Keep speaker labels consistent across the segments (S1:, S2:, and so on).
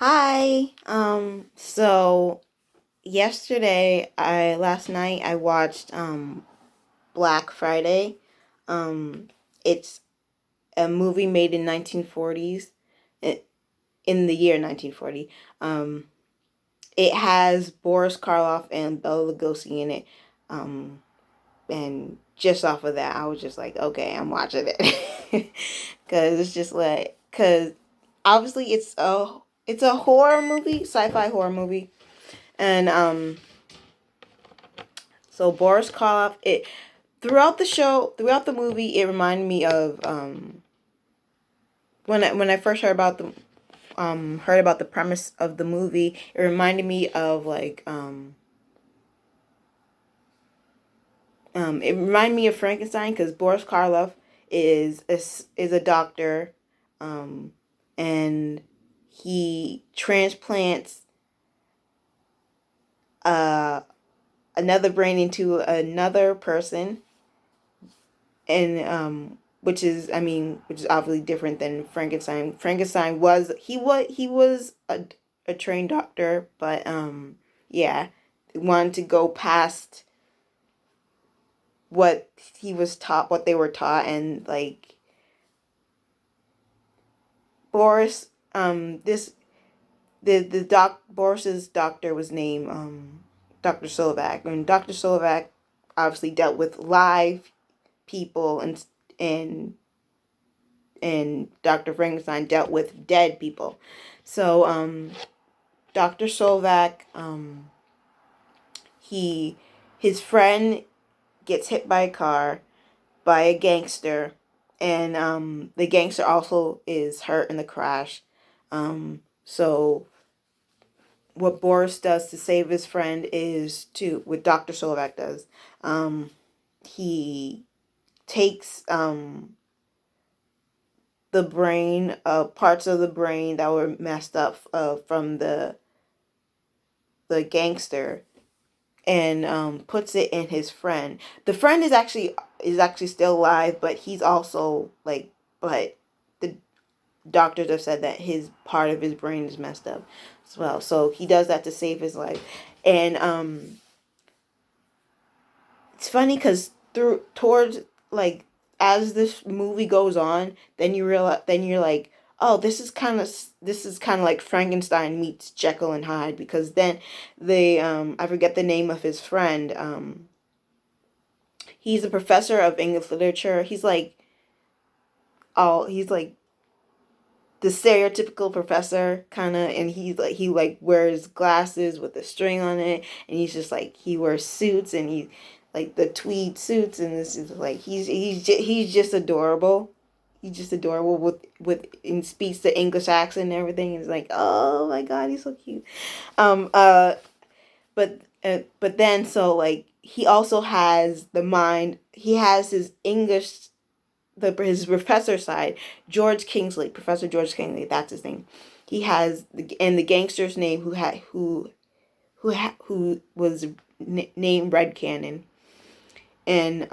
S1: Hi. So last night I watched Black Friday. Um it's a movie made in 1940s in the year 1940. Um it has Boris Karloff and Bela Lugosi in it. Um and just off of that I was just like, okay, I'm watching it. Cuz it's just like cuz obviously it's a horror movie, sci-fi horror movie. And so Boris Karloff, it throughout the movie, it reminded me of when I first heard about the premise of the movie, it reminded me of it reminded me of Frankenstein because Boris Karloff is a doctor, um, and he transplants uh another brain into another person, and which is obviously different than Frankenstein. Frankenstein was a trained doctor, but yeah, wanted to go past what they were taught, and like Boris, this the doc Boris's doctor was named Dr. Slovak, and Dr. Slovak obviously dealt with live people, and Dr. Frankenstein dealt with dead people. So Dr. Slovak, he his friend gets hit by a car by a gangster, and the gangster also is hurt in the crash. So what Boris does to save his friend is to what Dr. Slovak does. He takes the brain, parts of the brain that were messed up from the gangster, and puts it in his friend. The friend is actually still alive, but he's also but the doctors have said that his part of his brain is messed up as well. So he does that to save his life, and it's funny because through towards like as this movie goes on, then you're like, oh, this is kind of like Frankenstein meets Jekyll and Hyde, because then they I forget the name of his friend. He's a professor of English literature. He's like the stereotypical professor kind of, and he wears glasses with a string on it, and he wears suits, and he like the tweed suits, and this is like he's just adorable. He's just adorable with and speaks the English accent and everything, and it's like, oh my god, he's so cute. um uh but then, so like, he also has the mind, he has his English, his professor side. Professor George Kingsley, that's his name. He has the gangster's name, who was named Red Cannon. And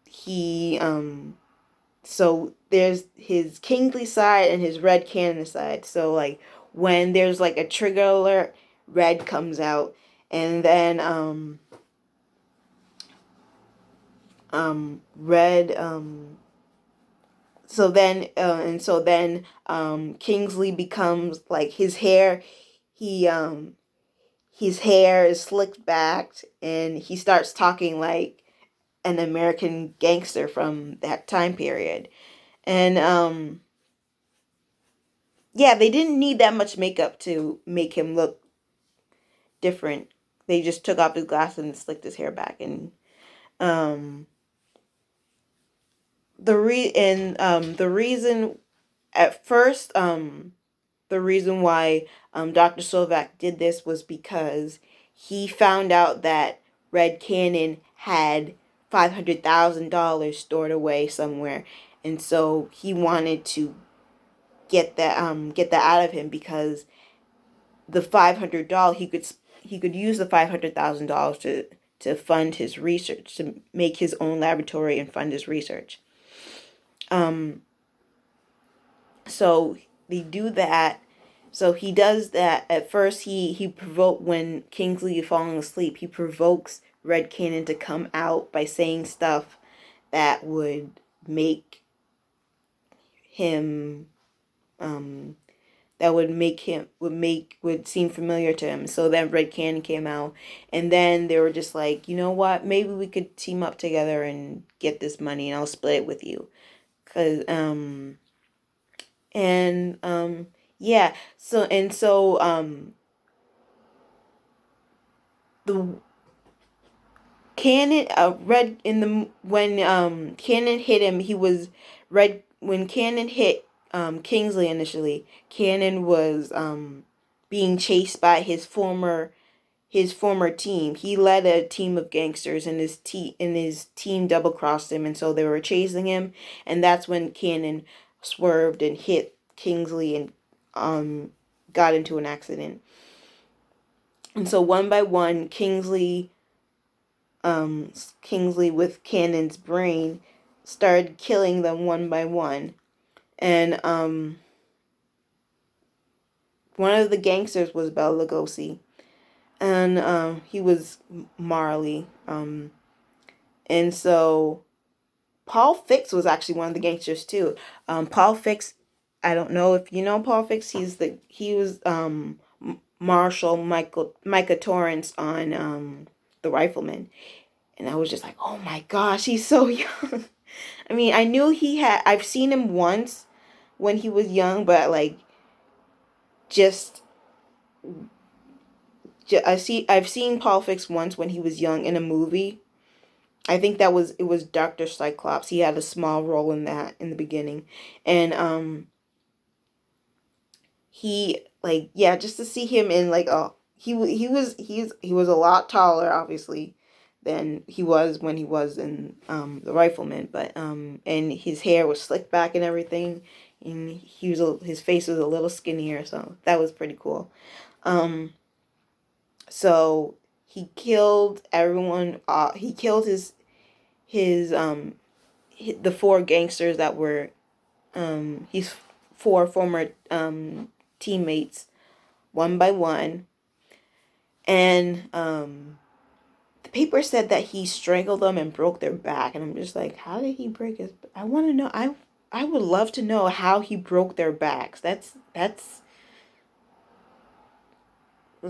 S1: he so there's his Kingsley side and his Red Cannon side. So like, when there's like a trigger alert, Red comes out, and then Red so then Kingsley becomes like, he his hair is slicked back, and he starts talking like an American gangster from that time period. And yeah, they didn't need that much makeup to make him look different. They just took off his glasses and slicked his hair back. And um the reason at first the reason why Dr. Slovak did this was because he found out that Red Cannon had $500,000 stored away somewhere, and so he wanted to get that out of him, because the $500 he could use the $500,000 to fund his research, to make his own laboratory and fund his research. Um, so they do that, So he does that. At first, he provoked, when Kingsley is falling asleep, he provokes Red Cannon to come out by saying stuff that would make him that would make him would seem familiar to him. So then Red Cannon came out, and then they were just like, you know what? Maybe we could team up together and get this money, and I'll split it with you. Cause and yeah. The Cannon Red in the when Cannon hit him, he was red when Cannon hit Kingsley initially. Cannon was being chased by his former team. He led a team of gangsters, and his team double crossed him, and so they were chasing him, and that's when Cannon swerved and hit Kingsley and got into an accident. And so one by one, Kingsley with Cannon's brain started killing them one by one. And one of the gangsters was Bela Lugosi. And he was Marley. And so Paul Fix was actually one of the gangsters too. Paul Fix, I don't know if you know Paul Fix. He was Marshal Micah Torrance on The Rifleman. And I was just like, oh my gosh, he's so young. I mean, I knew I've seen him once when he was young, but like, just, I've seen Paul Fix once when he was young in a movie. I think it was Dr. Cyclops. He had a small role in that in the beginning. And he, like, yeah, just to see him in like he was a lot taller, obviously, than he was when he was in The Rifleman, but and his hair was slicked back and everything, and his face was a little skinnier, so that was pretty cool. So he killed everyone. He killed the four gangsters that were his four former teammates, one by one. And the paper said that he strangled them and broke their back, and I'm just like, how did he break his? I want to know. I would love to know how he broke their backs. That's it's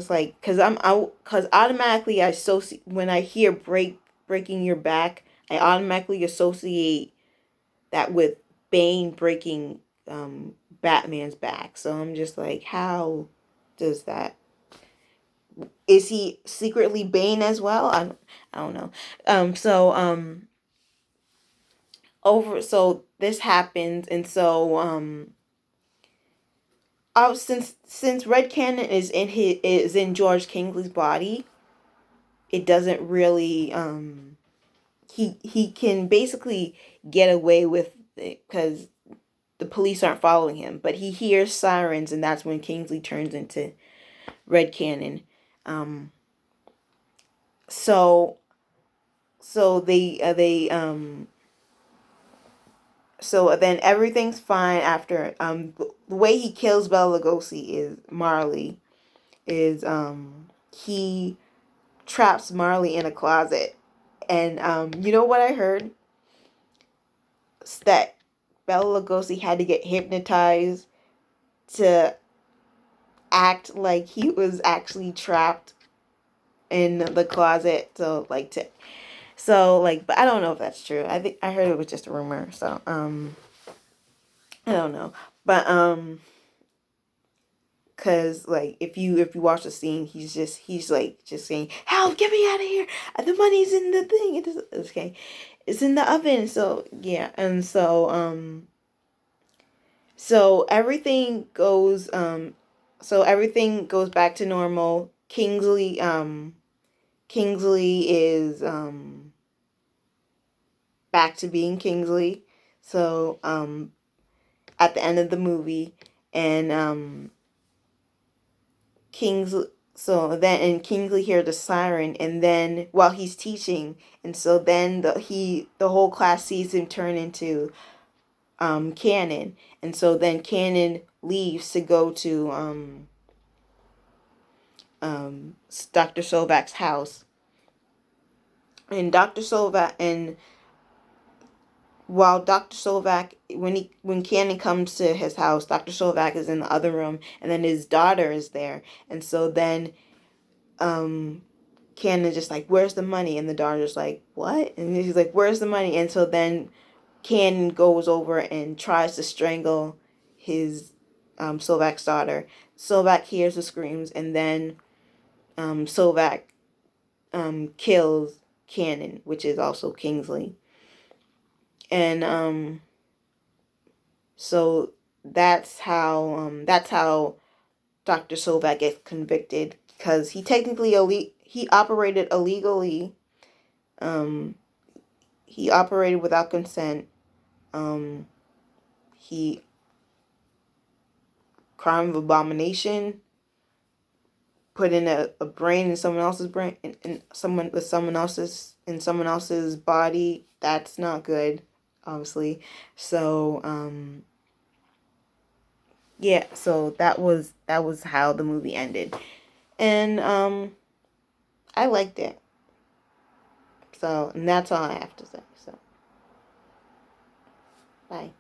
S1: like, cause automatically I associate, when I hear breaking your back, I automatically associate that with Bane breaking Batman's back. So I'm just like, how does that? Is he secretly Bane as well? I don't know. So this happens, and so since Red Cannon is in George Kingsley's body, it doesn't really he can basically get away with it because the police aren't following him, but he hears sirens, and that's when Kingsley turns into Red Cannon. So so then everything's fine after the way he kills Bela Lugosi is he traps Marley in a closet. And you know what I heard? It's that Bela Lugosi had to get hypnotized to act like he was actually trapped in the closet. But I don't know if that's true. I think I heard it was just a rumor. So I don't know. But cause like if you watch the scene, he's like just saying, "Help! Get me out of here! The money's in the thing. It's okay. It's in the oven." So yeah, and so everything goes back to normal. Kingsley is back to being Kingsley. So at the end of the movie, and Kingsley hears the siren, and then while he's teaching, and so then the whole class sees him turn into Cannon. And so then Cannon leaves to go to Dr. Sovak's house. And Dr. Sovak, and while Dr. Sovak, when Cannon comes to his house, Dr. Sovak is in the other room, and then his daughter is there. And so then Cannon just like, where's the money? And the daughter's just like, what? And he's like, where's the money? And so then Cannon goes over and tries to strangle his Sovak's daughter. Sovak hears the screams, and then Sovak kills Cannon, which is also Kingsley. And so that's how Dr. Sovak gets convicted, because he technically he operated illegally. He operated without consent. He crime of abomination. Put in a brain in someone else's brain, in someone else's body. That's not good, obviously. So yeah, so that was how the movie ended. And I liked it. So, and that's all I have to say. So bye.